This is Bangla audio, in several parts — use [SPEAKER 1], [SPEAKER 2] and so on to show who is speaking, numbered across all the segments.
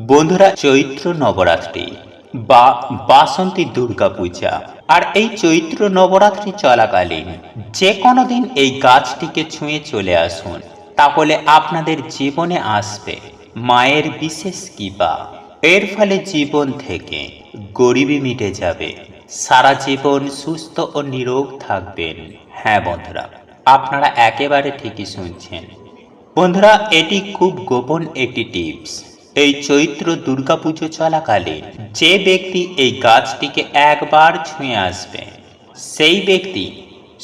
[SPEAKER 1] বন্ধুরা, চৈত্র নবরাত্রি বা বাসন্তী দুর্গা পূজা আর এই চৈত্র নবরাত্রি চলাকালীন যে কোনো দিন এই গাছটিকে ছুঁয়ে চলে আসুন, তাহলে আপনাদের জীবনে আসবে মায়ের বিশেষ কৃপা। এর ফলে জীবন থেকে গরিবি মিটে যাবে, সারা জীবন সুস্থ ও নিরোগ থাকবেন। হ্যাঁ বন্ধুরা, আপনারা একেবারে ঠিকই শুনছেন। বন্ধুরা, এটি খুব গোপন একটি টিপস। এই চৈত্র দুর্গাপুজো চলাকালীন যে ব্যক্তি এই গাছটিকে একবার ছুঁয়ে আসবে, সেই ব্যক্তি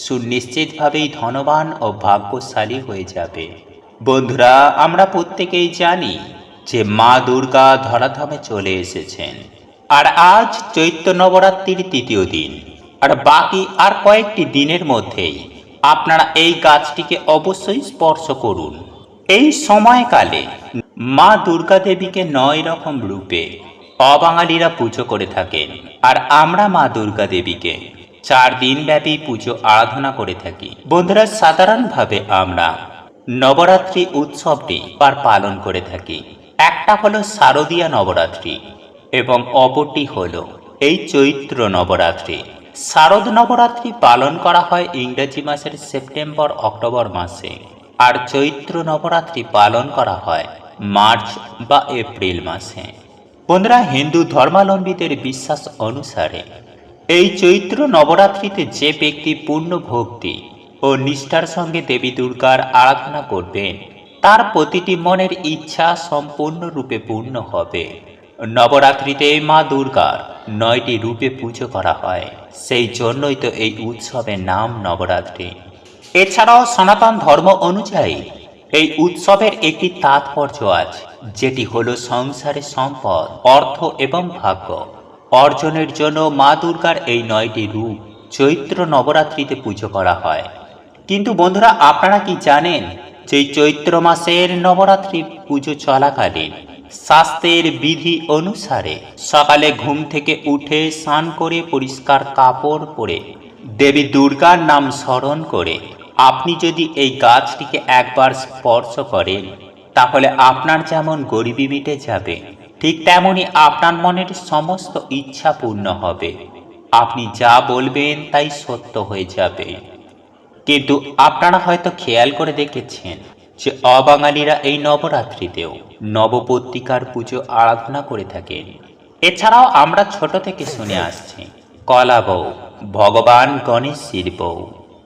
[SPEAKER 1] সুনিশ্চিতভাবেই ধনবান ও ভাগ্যশালী হয়ে যাবে। বন্ধুরা, আমরা প্রত্যেকেই জানি যে মা দুর্গা ধরাধামে চলে এসেছেন, আর আজ চৈত্র নবরাত্রির তৃতীয় দিন। আর বাকি আর কয়েকটি দিনের মধ্যেই আপনারা এই গাছটিকে অবশ্যই স্পর্শ করুন। এই সময়কালে মা দুর্গা দেবীকে 9 রকম রূপে অবাঙালিরা পুজো করে থাকেন, আর আমরা মা দুর্গা দেবীকে 4 দিন ব্যাপী পুজো আরাধনা করে থাকি। বন্ধুরা, সাধারণভাবে আমরা নবরাত্রি উৎসবটি পালন করে থাকি। একটা হলো শারদীয়া নবরাত্রি এবং অপরটি হলো এই চৈত্র নবরাত্রি। শারদ নবরাত্রি পালন করা হয় ইংরেজি মাসের সেপ্টেম্বর অক্টোবর মাসে, আর চৈত্র নবরাত্রি পালন করা হয় মার্চ বা এপ্রিল মাসে। বন্ধুরা, হিন্দু ধর্মাবলম্বীদের বিশ্বাস অনুসারে এই চৈত্র নবরাত্রিতে যে ব্যক্তি পূর্ণ ভক্তি ও নিষ্ঠার সঙ্গে দেবী দুর্গার আরাধনা করবেন, তার প্রতিটি মনের ইচ্ছা সম্পূর্ণরূপে পূর্ণ হবে। নবরাত্রিতে মা দুর্গার 9টি রূপে পুজো করা হয়, সেই জন্যই তো এই উৎসবের নাম নবরাত্রি। এছাড়াও সনাতন ধর্ম অনুযায়ী এই উৎসবের একটি তাৎপর্য আছে, যেটি হলো সংসারের সম্পদ, অর্থ এবং ভাগ্য অর্জনের জন্য মা দুর্গার এই 9টি রূপ চৈত্র নবরাত্রিতে পুজো করা হয়। কিন্তু বন্ধুরা, আপনারা কি জানেন যে চৈত্র মাসের নবরাত্রি পুজো চলাকালীন শাস্ত্রের বিধি অনুসারে সকালে ঘুম থেকে উঠে স্নান করে পরিষ্কার কাপড় পরে দেবী দুর্গার নাম স্মরণ করে আপনি যদি এই গাছটিকে একবার স্পর্শ করেন, তাহলে আপনার যেমন গরিবি মিটে যাবে, ঠিক তেমনি আপনার মনের সমস্ত ইচ্ছা পূর্ণ হবে। আপনি যা বলবেন তাই সত্য হয়ে যাবে। কিন্তু আপনারা হয়তো খেয়াল করে দেখেছেন যে অবাঙালিরা এই নবরাত্রিতেও নবপত্রিকার পুজো আরাধনা করে থাকেন। এছাড়াও আমরা ছোট থেকে শুনে আসছি কলা বউ ভগবান গণেশের বউ,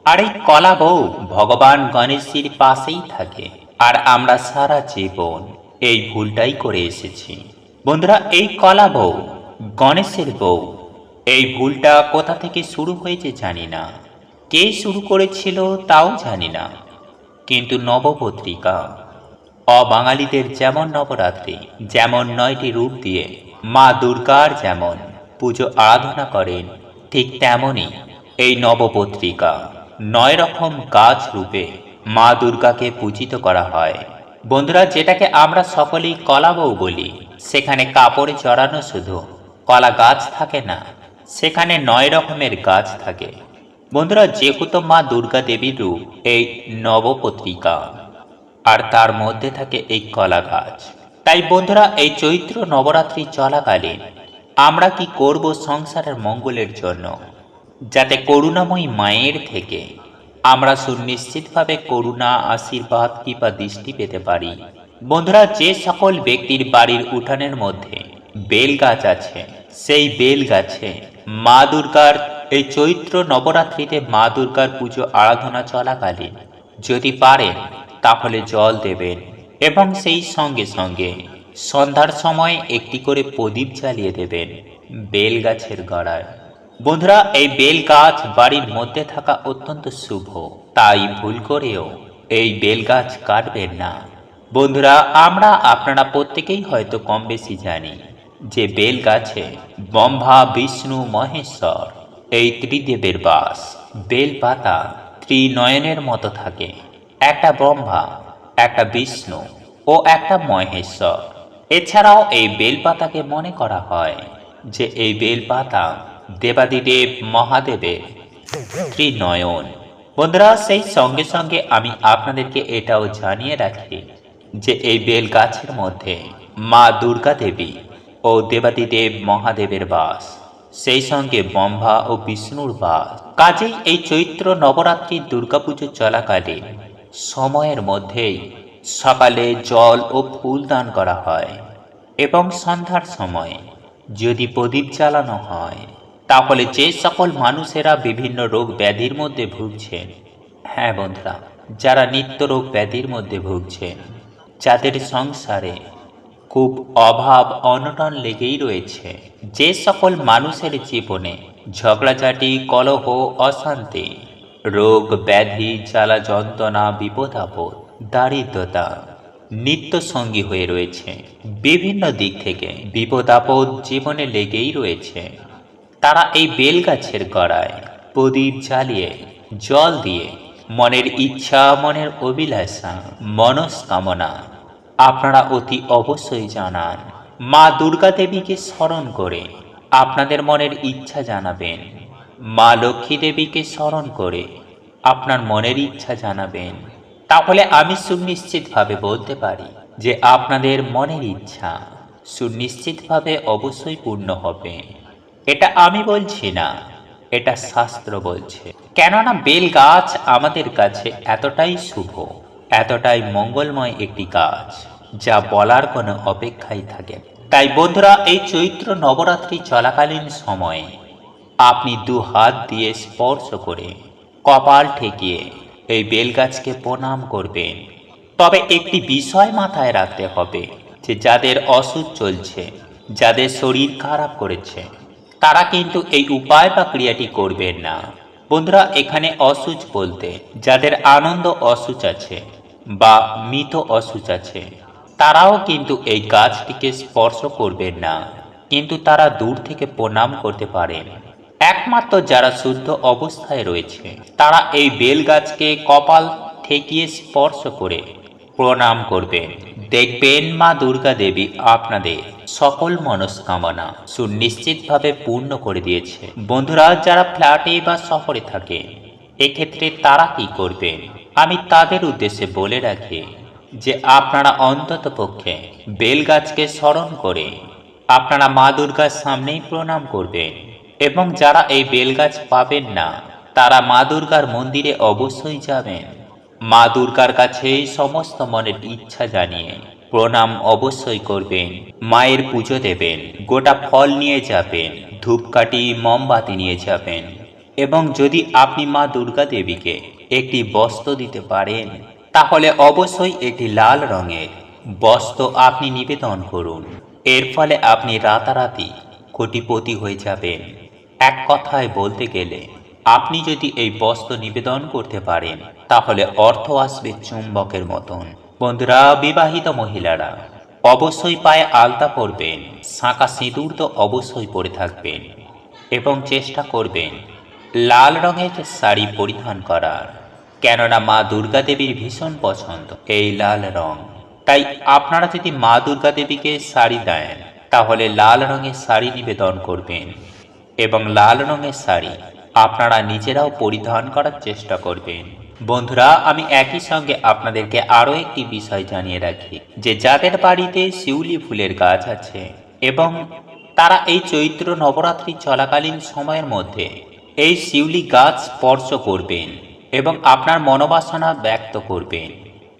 [SPEAKER 1] আর এই কলা বউ ভগবান গণেশের পাশেই থাকে, আর আমরা সারা জীবন এই ভুলটাই করে এসেছি। বন্ধুরা, এই কলা বউ গণেশের বউ, এই ভুলটা কোথা থেকে শুরু হয়েছে জানি না, কে শুরু করেছিল তাও জানি না, কিন্তু নবপত্রিকা অবাঙালিদের যেমন নবরাত্রি, যেমন 9টি রূপ দিয়ে মা দুর্গার যেমন পুজো আরাধনা করেন, ঠিক তেমনি এই নবপত্রিকা 9 রকম গাছ রূপে মা দুর্গাকে পূজিত করা হয়। বন্ধুরা, যেটাকে আমরা সকলেই কলা বউ বলি, সেখানে কাপড়ে জড়ানো শুধু কলা গাছ থাকে না, সেখানে 9 রকমের গাছ থাকে। বন্ধুরা, যেহেতু মা দুর্গা দেবীর রূপ এই নবপত্রিকা, আর তার মধ্যে থাকে এই কলা গাছ, তাই বন্ধুরা এই চৈত্র নবরাত্রি চলাকালীন আমরা কি করব সংসারের মঙ্গলের জন্য, যাতে করুণাময়ী মায়ের থেকে আমরা সুনিশ্চিতভাবে করুণা, আশীর্বাদ কিংবা দৃষ্টি পেতে পারি। বন্ধুরা, যে সকল ব্যক্তির বাড়ির উঠানের মধ্যে বেল গাছ আছে, সেই বেল গাছে মা দুর্গার এই চৈত্র নবরাত্রিতে মা দুর্গার পুজো আরাধনা চলাকালীন যদি পারেন তাহলে জল দেবেন, এবং সেই সঙ্গে সঙ্গে সন্ধ্যার সময় একটি করে প্রদীপ জ্বালিয়ে দেবেন বেল গাছের গোড়ায়। বন্ধুরা, এই বেল গাছ বাড়ির মধ্যে থাকা অত্যন্ত শুভ, তাই ভুল করেও এই বেল গাছ কাটবেন না। বন্ধুরা, আপনারা প্রত্যেকেই হয়তো কম বেশি জানি যে বেল গাছে ব্রহ্মা, বিষ্ণু, মহেশ্বর এই ত্রিদেবের বাস। বেল পাতা ত্রিনয়নের মতো থাকে, একটা ব্রহ্মা, একটা বিষ্ণু ও একটা মহেশ্বর। এছাড়াও এই বেলপাতাকে মনে করা হয় যে এই বেলপাতা দেবাদিদেব মহাদেবের ত্রিনয়ন। বন্ধুরা, সেই সঙ্গে সঙ্গে আমি আপনাদেরকে এটাও জানিয়ে রাখি যে এই বেল গাছের মধ্যে মা দুর্গা দেবী ও দেবাদিদেব মহাদেবের বাস, সেই সঙ্গে ব্রহ্মা ও বিষ্ণুর বাস। কাজেই এই চৈত্র নবরাত্রির দুর্গাপুজো চলাকালীন সময়ের মধ্যেই সকালে জল ও ফুল দান করা হয় এবং সন্ধ্যার সময় যদি প্রদীপ জ্বালানো হয়, তাহলে যে সকল মানুষেরা বিভিন্ন রোগ ব্যাধির মধ্যে ভুগছেন, হ্যাঁ বন্ধুরা, যারা নিত্য রোগ ব্যাধির মধ্যে ভুগছেন, যাদের সংসারে খুব অভাব অনটন লেগেই রয়েছে, যে সকল মানুষের জীবনে ঝগড়াঝাটি, কলহ, অশান্তি, রোগ ব্যাধি, জ্বালা যন্ত্রণা, বিপদ আপদ, দারিদ্রতা নিত্য সঙ্গী হয়ে রয়েছে, বিভিন্ন দিক থেকে বিপদ আপদ জীবনে লেগেই রয়েছে, তারা এই বেলগাছের গড়ায় প্রদীপ জ্বালিয়ে জল দিয়ে মনের ইচ্ছা, মনের অভিলাষা, মনস্কামনা আপনারা অতি অবশ্যই জানান। মা দুর্গা দেবীকে স্মরণ করে আপনাদের মনের ইচ্ছা জানাবেন। মা লক্ষ্মী দেবীকে স্মরণ করে আপনার মনের ইচ্ছা জানাবেন। তাহলে আমি সুনিশ্চিতভাবে বলতে পারি যে আপনাদের মনের ইচ্ছা সুনিশ্চিতভাবে অবশ্যই পূর্ণ হবে। এটা আমি বলছি না, এটা শাস্ত্র বলছে। কেননা বেল গাছ আমাদের কাছে এতটাই শুভ, এতটাই মঙ্গলময় একটি গাছ, যা বলার কোনো অপেক্ষাই থাকে না। তাই বন্ধুরা, এই চৈত্র নবরাত্রি চলাকালীন সময়ে আপনি দু হাত দিয়ে স্পর্শ করে কপাল ঠেকিয়ে এই বেলগাছকে প্রণাম করবেন। তবে একটি বিষয় মাথায় রাখতে হবে যে যাদের অসুখ চলছে, যাদের শরীর খারাপ করেছে, তারা কিন্তু এই উপায় বা ক্রিয়াটি করবেন না। বন্ধুরা, এখানে অসুচ বলতে যাদের আনন্দ অসুচ আছে বা মৃত অসুচ আছে, তারাও কিন্তু এই গাছটিকে স্পর্শ করবেন না, কিন্তু তারা দূর থেকে প্রণাম করতে পারেন। একমাত্র যারা শুদ্ধ অবস্থায় রয়েছে, তারা এই বেল গাছকে কপাল ঠেকিয়ে স্পর্শ করে প্রণাম করবেন। দেখবেন মা দুর্গা দেবী আপনাদের সকল মনস্কামনা সুনিশ্চিতভাবে পূর্ণ করে দিয়েছে। বন্ধুরা, যারা ফ্ল্যাটে বা শহরে থাকে, এক্ষেত্রে তারা কি করবেন আমি তাদের উদ্দেশ্যে বলে রাখি যে আপনারা অন্তত পক্ষে বেল গাছকে স্মরণ করে আপনারা মা দুর্গার সামনেই প্রণাম করবেন। এবং যারা এই বেলগাছ পাবেন না, তারা মা দুর্গার মন্দিরে অবশ্যই যাবেন। মা দুর্গার কাছে সমস্ত মনের ইচ্ছা জানিয়ে প্রণাম অবশ্যই করবেন। মায়ের পুজো দেবেন, গোটা ফল নিয়ে যাবেন, ধূপকাঠি মোমবাতি নিয়ে যাবেন। এবং যদি আপনি মা দুর্গা দেবীকে একটি বস্ত্র দিতে পারেন, তাহলে অবশ্যই একটি লাল রঙের বস্ত্র আপনি নিবেদন করুন। এর ফলে আপনি রাতারাতি কোটিপতি হয়ে যাবেন। এক কথায় বলতে গেলে, আপনি যদি এই বস্ত্র নিবেদন করতে পারেন, তাহলে অর্থ আসবে চুম্বকের মতন। বন্ধুরা, বিবাহিত মহিলারা অবশ্যই পায়ে আলতা পরবেন, শাঁখা সিঁদুর তো অবশ্যই পরে থাকবেন এবং চেষ্টা করবেন লাল রঙের শাড়ি পরিধান করার। কেননা মা দুর্গা দেবীর ভীষণ পছন্দ এই লাল রং। তাই আপনারা যদি মা দুর্গা দেবীকে শাড়ি দেন, তাহলে লাল রঙের শাড়ি নিবেদন করবেন এবং লাল রঙের শাড়ি আপনারা নিজেরাও পরিধান করার চেষ্টা করবেন। বন্ধুরা, আমি একই সঙ্গে আপনাদেরকে আরও একটি বিষয় জানিয়ে রাখি যে যাদের বাড়িতে শিউলি ফুলের গাছ আছে এবং তারা এই চৈত্র নবরাত্রি চলাকালীন সময়ের মধ্যে এই শিউলি গাছ স্পর্শ করবেন এবং আপনার মনোবাসনা ব্যক্ত করবেন।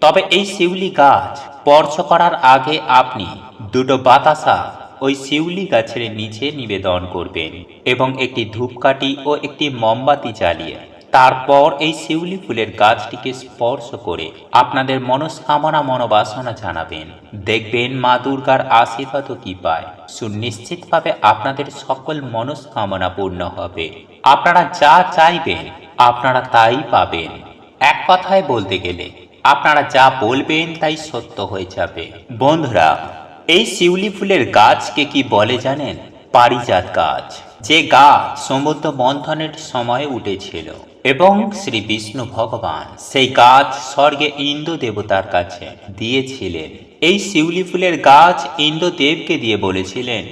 [SPEAKER 1] তবে এই শিউলি গাছ স্পর্শ করার আগে আপনি দুটো বাতাসা ওই শিউলি গাছের নিচে নিবেদন করবেন এবং একটি ধূপকাঠি ও একটি মোমবাতি জ্বালিয়ে তারপর এই শিউলি ফুলের গাছটিকে স্পর্শ করে আপনাদের মনস্কামনা মনোবাসনা জানাবেন। দেখবেন মা দুর্গার আশীর্বাদ কি পায়, সুনিশ্চিতভাবে আপনাদের সকল মনস্কামনা পূর্ণ হবে। আপনারা যা চাইবেন আপনারা তাই পাবেন। এক কথায় বলতে গেলে, আপনারা যা বলবেন তাই সত্য হয়ে যাবে। বন্ধুরা, এই শিউলি ফুলের গাছকে কি বলে জানেন? পারিজাত গাছ। যে গাছ সমুদ্র মন্থনের সময় উঠেছিল এবং শ্রী বিষ্ণু ভগবান সেই গাছ স্বর্গে ইন্দ্র দেবতার কাছে দিয়েছিলেন। এই শিউলি ফুলের গাছ ইন্দ্রদেবকে দিয়ে বলেছিলেন,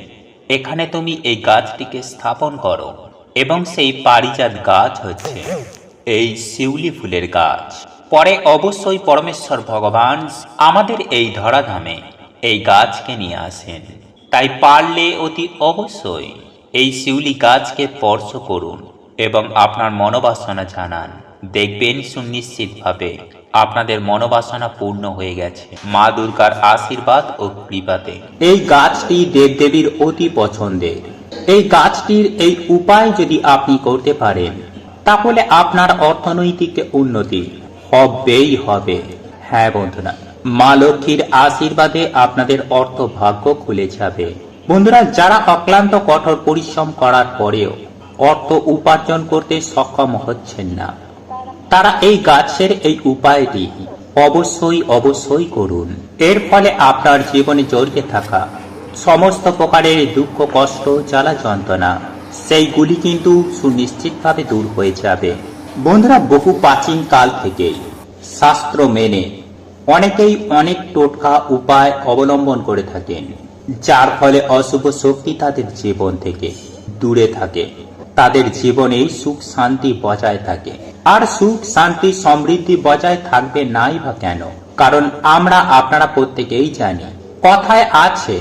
[SPEAKER 1] এখানে তুমি এই গাছটিকে স্থাপন করো। এবং সেই পারিজাত গাছ হচ্ছে এই শিউলি ফুলের গাছ। পরে অবশ্যই পরমেশ্বর ভগবান আমাদের এই ধরাধামে এই গাছকে নিয়ে আসেন। তাই পারলে অতি অবশ্যই এই শিউলি গাছকে স্পর্শ করুন এবং আপনার মনোবাসনা জানান। দেখবেন সুনিশ্চিতভাবে আপনাদের মনোবাসনা পূর্ণ হয়ে গেছে মা দুর্গার আশীর্বাদ ও কৃপাতে। এই গাছটি দেবদেবীর অতি পছন্দের। এই গাছটির এই উপায় যদি আপনি করতে পারেন তাহলে আপনার অর্থনৈতিক উন্নতি হবেই হবে। হ্যাঁ বন্ধুরা, মা লক্ষ্মীর আশীর্বাদে আপনাদের অর্থ ভাগ্য খুলে যাবে। বন্ধুরা, যারা অক্লান্ত কঠোর পরিশ্রম করার পরেও অর্থ উপার্জন করতে সক্ষম হচ্ছেন না, তারা এই গাছের এই উপায়টি অবশ্যই করুন। এর ফলে আপনার জীবনে জড়িয়ে থাকা সমস্ত প্রকারের দুঃখ, কষ্ট, জ্বালা, যন্ত্রণা সেইগুলি কিন্তু সুনিশ্চিতভাবে দূর হয়ে যাবে। বন্ধুরা, বহু প্রাচীন কাল থেকেই শাস্ত্র মেনে অনেকেই অনেক টোটকা উপায় অবলম্বন করে থাকেন, যার ফলে অশুভ শক্তি তাদের জীবন থেকে দূরে থাকে, তাদের জীবনে সুখ শান্তি বজায় থাকে। আর সুখ শান্তি সমৃদ্ধি বজায় থাকবে নাই বা কেন? কারণ আমরা আপনারা প্রত্যেকেই জানি, কথায় আছে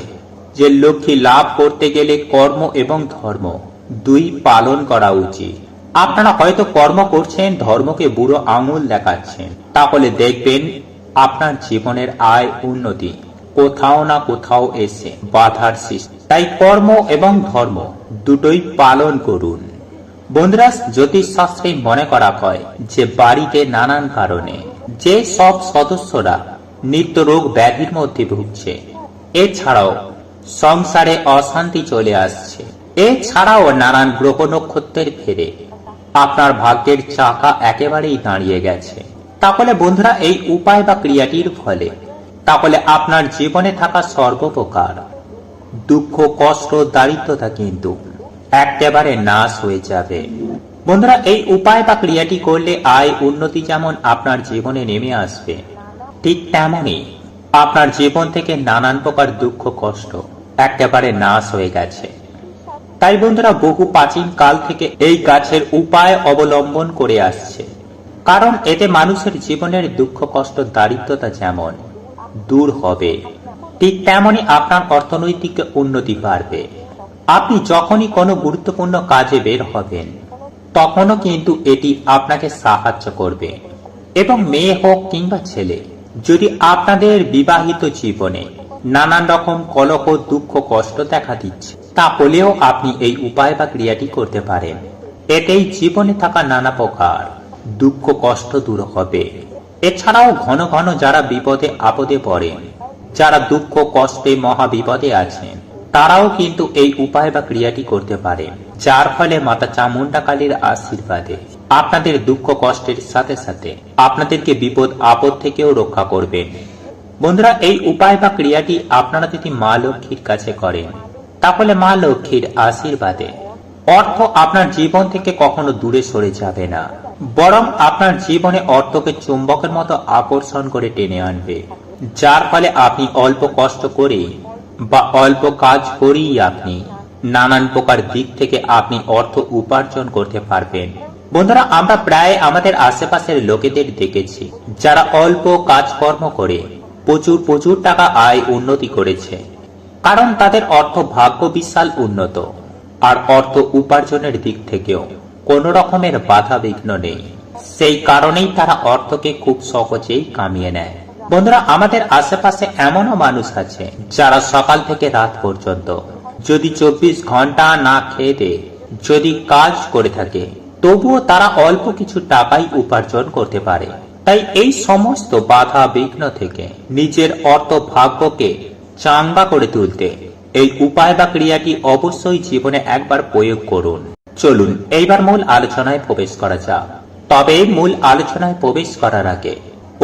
[SPEAKER 1] যে লক্ষ্মী লাভ করতে গেলে কর্ম এবং ধর্ম দুই পালন করা উচিত। আপনারা হয়তো কর্ম করছেন, ধর্মকে বুড়ো আঙুল দেখাচ্ছেন, তাহলে দেখবেন আপনার জীবনের আয় উন্নতি কোথাও না কোথাও এসে বাধার সৃষ্টি। তাই কর্ম এবং ধর্ম দুটোই পালন করুন। বন্ধুরা, জ্যোতিষশাস্ত্রে মনে করা হয় যে বাড়িতে নানান কারণে যে সব সদস্যরা নিত্য রোগ ব্যাধির মধ্যে ভুগছে, এছাড়াও সংসারে অশান্তি চলে আসছে, এছাড়াও নানান গ্রহ নক্ষত্রের ফেরে আপনার ভাগ্যের চাকা একেবারেই দাঁড়িয়ে গেছে, তাহলে বন্ধুরা এই উপায় বা ক্রিয়াটির ফলে তাহলে আপনার জীবনে থাকা সর্বপ্রকার দুঃখ, কষ্ট, দারিদ্রতা কিন্তু একেবারে নাশ হয়ে যাবে। বন্ধুরা, এই উপায় বা ক্রিয়াটি করলে আয় উন্নতি যেমন আপনার জীবনে নেমে আসবে, ঠিক তেমনই আপনার জীবন থেকে নানান প্রকার দুঃখ, কষ্ট একেবারে নাশ হয়ে গেছে। তাই বন্ধুরা, বহু প্রাচীন কাল থেকে এই গাছের উপায় অবলম্বন করে আসছে, কারণ এতে মানুষের জীবনের দুঃখ, কষ্ট, দারিদ্রতা যেমন দূর হবে, ঠিক তেমনই আপনার অর্থনৈতিক উন্নতি বাড়বে। আপনি যখনই কোনো গুরুত্বপূর্ণ কাজে বের হবেন তখনও কিন্তু এটি আপনাকে সাহায্য করবে। এবং মেয়ে হোক কিংবা ছেলে, যদি আপনাদের বিবাহিত জীবনে নানান রকম কলহ, দুঃখ, কষ্ট দেখা দিচ্ছে, তাহলেও আপনি এই উপায় বা ক্রিয়াটি করতে পারেন। এতেই জীবনে থাকা নানা প্রকার দুঃখ, কষ্ট দূর হবে। এছাড়াও ঘন ঘন যারা বিপদে আপদে পড়েন, যারা দুঃখ, কষ্টে, মহা বিপদে আছেন, তারাও কিন্তু এই উপায় বা ক্রিয়াটি করতে পারেন, যার ফলে মাতা চামুন্ডা কালীর আশীর্বাদে আপনাদের দুঃখ কষ্টের সাথে সাথে আপনাদেরকে বিপদ আপদ থেকেও রক্ষা করবেন। বন্ধুরা, এই উপায় বা ক্রিয়াটি আপনারা যদি মা লক্ষ্মীর কাছে করেন, তাহলে মা লক্ষ্মীর আশীর্বাদে অর্থ আপনার জীবন থেকে কখনো দূরে সরে যাবে না, বরং আপনার জীবনে অর্থকে চুম্বকের মতো আকর্ষণ করে টেনে আনবে, যার ফলে আপনি অল্প কষ্ট করে বা অল্প কাজ করেই আপনি নানান প্রকার দিক থেকে আপনি অর্থ উপার্জন করতে পারবেন। বন্ধুরা, আমরা প্রায় আমাদের আশেপাশের লোকেদের দেখেছি যারা অল্প কাজকর্ম করে প্রচুর টাকা আয় উন্নতি করেছে, কারণ তাদের অর্থ ভাগ্য বিশাল উন্নত, আর অর্থ উপার্জনের দিক থেকেও কোনো রকমের বাধা বিঘ্ন নেই। সেই কারণেই তারা অর্থকে খুব সহজেই কামিয়ে নেয়। বন্ধুরা, আমাদের আশেপাশে এমনও মানুষ আছে যারা সকাল থেকে রাত পর্যন্ত যদি 24 ঘন্টা না খেয়ে যদি কাজ করে থাকে, তবুও তারা অল্প কিছু টাকাই উপার্জন করতে পারে। তাই এই সমস্ত বাধা বিঘ্ন থেকে নিজের অর্থ ভাগ্যকে চাঙ্গা করে তুলতে এই উপায় বা ক্রিয়াটি অবশ্যই জীবনে একবার প্রয়োগ করুন। চলুন এইবার মূল আলোচনায় প্রবেশ করা যাক। তবে মূল আলোচনায় প্রবেশ করার আগে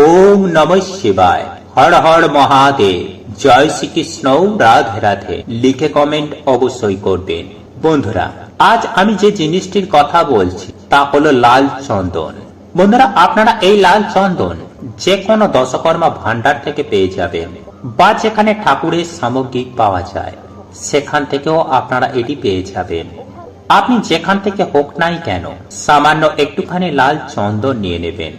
[SPEAKER 1] ওম নমঃ শিবায়, হর হর মহাদেব, জয় শ্রীকৃষ্ণ, রাধে রাধে লিখে কমেন্ট অবশ্যই করবেন। বন্ধুরা, আজ আমি যে জিনিসটির কথা বলছি তা হলো লাল চন্দন। বন্ধুরা, আপনারা এই লাল চন্দন যে কোনো দশকর্মা ভান্ডার থেকে পেয়ে যাবেন, বা যেখানে ঠাকুরের সামগ্রী পাওয়া যায় সেখান থেকেও আপনারা এটি পেয়ে যাবেন। আপনি যেখান থেকে হোক নাই কেন, সামান্য একটুখানি লাল চন্দন নিয়ে নেবেন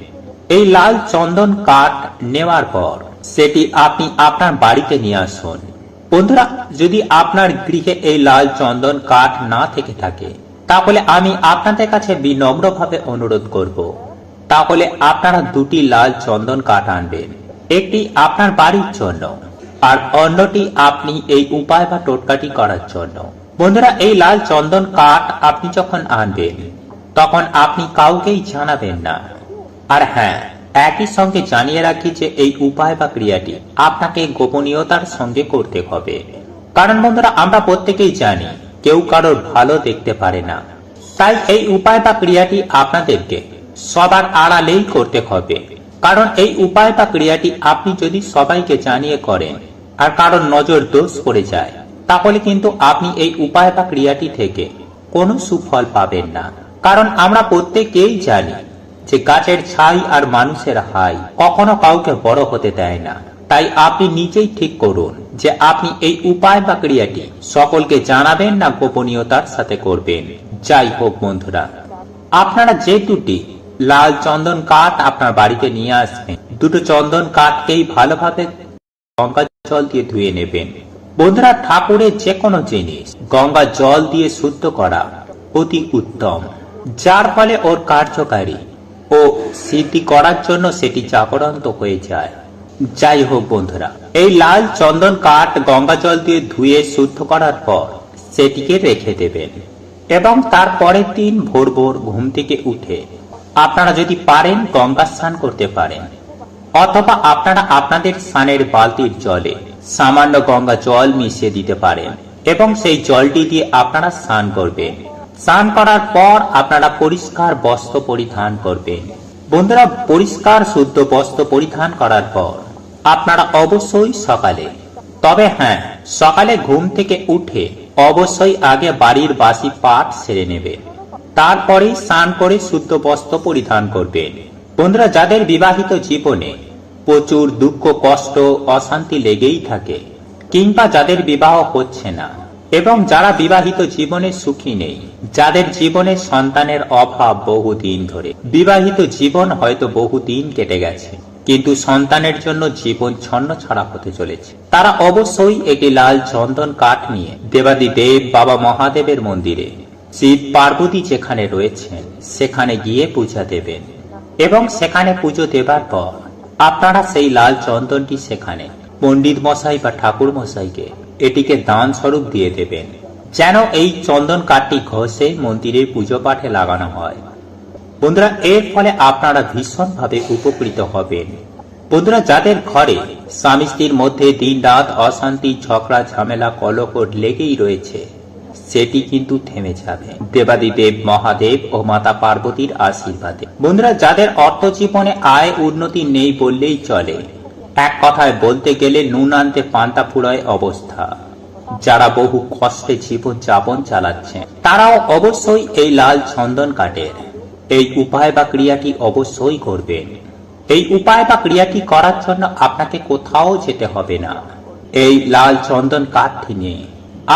[SPEAKER 1] এই লাল চন্দন কাঠ নেওয়ার পর সেটি আপনি আপনার বাড়িতে নিয়ে আসুন। বন্ধুরা, যদি আপনার গৃহে এই লাল চন্দন কাঠ না থেকে থাকে তাহলে আমি আপনাদের কাছে বিনম্রভাবে অনুরোধ করব, তাহলে আপনারা দুটি লাল চন্দন কাঠ আনবেন। একটি আপনার বাড়ির জন্য আর অন্যটি আপনি এই উপায় বা টোটকাটি করার জন্য। বন্ধুরা, এই লাল চন্দন কাঠ আপনি যখন আনবেন তখন আপনি কাউকেই জানাবেন না। আর হ্যাঁ, একই সঙ্গে জানিয়ে রাখি যে এই উপায় বা ক্রিয়াটি আপনাকে গোপনীয়তার সঙ্গে করতে হবে। কারণ বন্ধুরা, আমরা প্রত্যেকেই জানি কেউ কারোর ভালো দেখতে পারে না, তাই এই উপায় বা ক্রিয়াটি আপনাদেরকে সবার আড়ালেই করতে হবে। কারণ এই উপায় বা ক্রিয়াটি আপনি যদি সবাইকে জানিয়ে করেন আর কারোর নজর দোষ পড়ে যায় তাহলে কিন্তু আপনি এই উপায় বা ক্রিয়াটি থেকে কোনো সুফল পাবেন না। কারণ আমরা প্রত্যেকেই জানি যে গাছের ছাই আর মানুষের হাই কখনো কাউকে বড় হতে দেয় না। তাই আপনি নিজেই ঠিক করুন যে আপনি এই উপায় বা ক্রিয়াটি সকলকে জানাবেন না গোপনীয়তার সাথে করবেন। যাই হোক বন্ধুরা, আপনারা যে দুটি লাল চন্দন কাঠ আপনার বাড়িতে নিয়ে আসবেন, দুটো চন্দন কাঠকেই ভালোভাবে গঙ্গা জল দিয়ে ধুয়ে নেবেন। বন্ধুরা, ঠাকুরের যে কোনো জিনিস গঙ্গা জল দিয়ে শুদ্ধ করা অতি উত্তম, যার ফলে ওর কার্যকারী ও সিদ্ধি করার জন্য সেটি জাগরন্ত হয়ে যায়। যাই হোক বন্ধুরা, এই লাল চন্দন কাঠ গঙ্গা জল দিয়ে ধুয়ে শুদ্ধ করার পর সেটিকে রেখে দেবেন এবং তার পরের দিন ভোর ভোর ঘুম থেকে উঠে আপনারা যদি পারেন গঙ্গা স্নান করতে পারেন, অথবা আপনারা আপনাদের স্নানের বালতির জলে সামান্য গঙ্গা জল মিশিয়ে দিতে পারেন এবং সেই জলটি দিয়ে আপনারা স্নান করবেন। স্নান করার পর আপনারা পরিষ্কার বস্ত্র পরিধান করবেন। বন্ধুরা, পরিষ্কার শুদ্ধ বস্ত্র পরিধান করার পর আপনারা অবশ্যই সকালে, তবে হ্যাঁ, সকালে ঘুম থেকে উঠে অবশ্যই আগে বাড়ির বাসি পাঠ সেরে নেবেন, তারপরেই স্নান করে শুদ্ধ বস্ত্র পরিধান করবেন। বন্ধুরা, যাদের বিবাহিত জীবনে প্রচুর দুঃখ কষ্ট অশান্তি লেগেই থাকে, কিংবা যাদের বিবাহ হচ্ছে না এবং যারা বিবাহিত জীবনে সুখী নেই, যাদের জীবনে সন্তানের অভাব বহুদিন ধরে, বিবাহিত জীবন হয়তো বহুদিন কেটে গেছে কিন্তু সন্তানের জন্য জীবন ছন্নছাড়া হতে চলেছে, তারা অবশ্যই একটি লাল চন্দন কাঠ নিয়ে দেবাদিদেব বাবা মহাদেবের মন্দিরে শিব পার্বতী যেখানে রয়েছেন সেখানে গিয়ে পূজা দেবেন এবং সেখানে পুজো দেবার পর আপনারা সেই লাল চন্দনটি সেখানে পণ্ডিত মশাই বা ঠাকুর মশাইকে এটিকে দান স্বরূপ দিয়ে দেবেন, যেন এই চন্দন কাঠটি ঘষে মন্দিরের পুজো পাঠে লাগানো হয়। বন্ধুরা, এর ফলে আপনারা ভীষণভাবে উপকৃত হবেন। বন্ধুরা, যাদের ঘরে স্বামী স্ত্রীর মধ্যে দিন রাত অশান্তি ঝগড়া ঝামেলা কলকট লেগেই রয়েছে সেটি কিন্তু থেমে যাবে দেবাদিদেব মহাদেব ও মাতা পার্বতীর আশীর্বাদে। বন্ধুরা, যাদের অর্থ জীবনে আয় উন্নতি নেই বললেই চলে, এক কথায় বলতে গেলে নুন আনতে পান্তা ফুরায় অবস্থা, যারা বহু কষ্টে জীবন যাপন চালাচ্ছে তারাও অবশ্যই এই লাল চন্দন কাঠের এই উপায় বা ক্রিয়াটি অবশ্যই করবেন। এই উপায় বা ক্রিয়াটি করার জন্য আপনাকে কোথাও যেতে হবে না। এই লাল চন্দন কাঠটি নিয়ে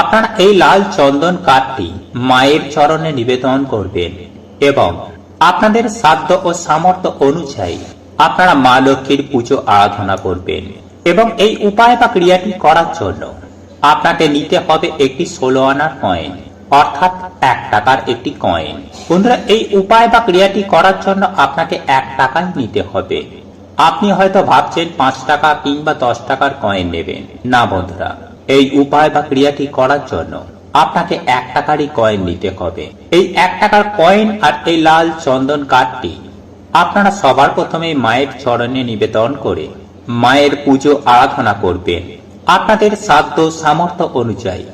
[SPEAKER 1] আপনারা এই লাল চন্দন কাঠটি মায়ের চরণে নিবেদন করবেন এবং আপনাদের সাধ্য ও সামর্থ্য অনুযায়ী আপনারা মা লক্ষ্মীর পুজো আরাধনা করবেন। এবং এই উপায় বা ক্রিয়াটি করার জন্য আপনাকে নিতে হবে একটি 16 আনার কয়েন, অর্থাৎ 1 টাকার একটি কয়েন। বন্ধুরা, এই উপায় বা ক্রিয়াটি করার জন্য আপনাকে 1 টাকাই নিতে হবে। আপনি হয়তো ভাবছেন 5 টাকা কিংবা 10 টাকার কয়েন নেবেন। না বন্ধুরা, এই উপায় বা ক্রিয়াটি করার জন্য আপনাকে 1 টাকারই কয়েন নিতে হবে। এই 1 টাকার কয়েন আর এই লাল চন্দন কাঠটি আপনারা সবার প্রথমে মায়ের চরণে নিবেদন করে মায়ের পুজো আরাধনা করবেন। আপনাদের সাধ্য সামর্থ্য অনুযায়ী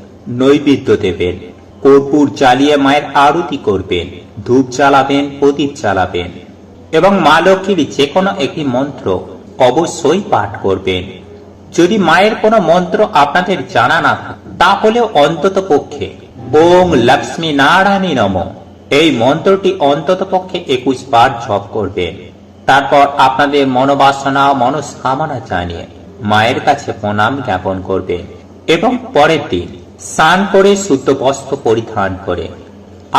[SPEAKER 1] নৈবেদ্য দেবেন, কর্পূর জ্বালিয়ে মায়ের আরতি করবেন, ধূপ জ্বালাবেন, প্রদীপ জ্বালাবেন এবং মা লক্ষ্মীর যে কোনো একটি মন্ত্র অবশ্যই পাঠ করবেন। যদি মায়ের কোনো মন্ত্র আপনাদের জানা না থাকে তাহলেও অন্তত পক্ষে ওম লক্ষ্মী নারায়ণী নমঃ এই মন্ত্রটি অন্তত পক্ষে 21 বার জপ করবেন। তারপর আপনাদের মনোবাসনা মনস্কামনা জানিয়ে মায়ের কাছে প্রণাম জ্ঞাপন করবেন এবং পরের দিন স্নান করে শুদ্ধ বস্ত্র পরিধান করে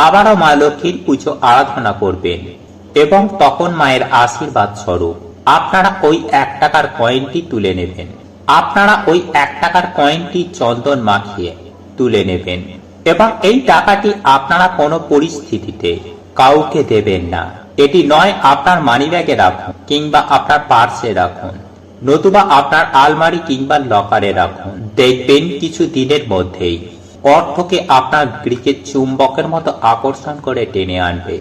[SPEAKER 1] আবারও মা লক্ষ্মীর পুজো আরাধনা করবেন এবং তখন মায়ের আশীর্বাদ স্বরূপ আপনারা ওই 1 টাকার কয়েনটি তুলে নেবেন। আপনারা ওই 1 টাকার কয়েনটি চন্দন মাখিয়ে তুলে নেবেন এবং এই টাকাটি আপনারা কোনো পরিস্থিতিতে কাউকে দেবেন না। এটি নয় আপনার মানিব্যাগে রাখুন কিংবা আপনার পার্সে রাখুন, নতুবা আপনার আলমারি কিংবা লকারে রাখুন। দেখবেন কিছু দিনের মধ্যেই অর্থকে আপনার দিকে চুম্বকের মতো আকর্ষণ করে টেনে আনবে।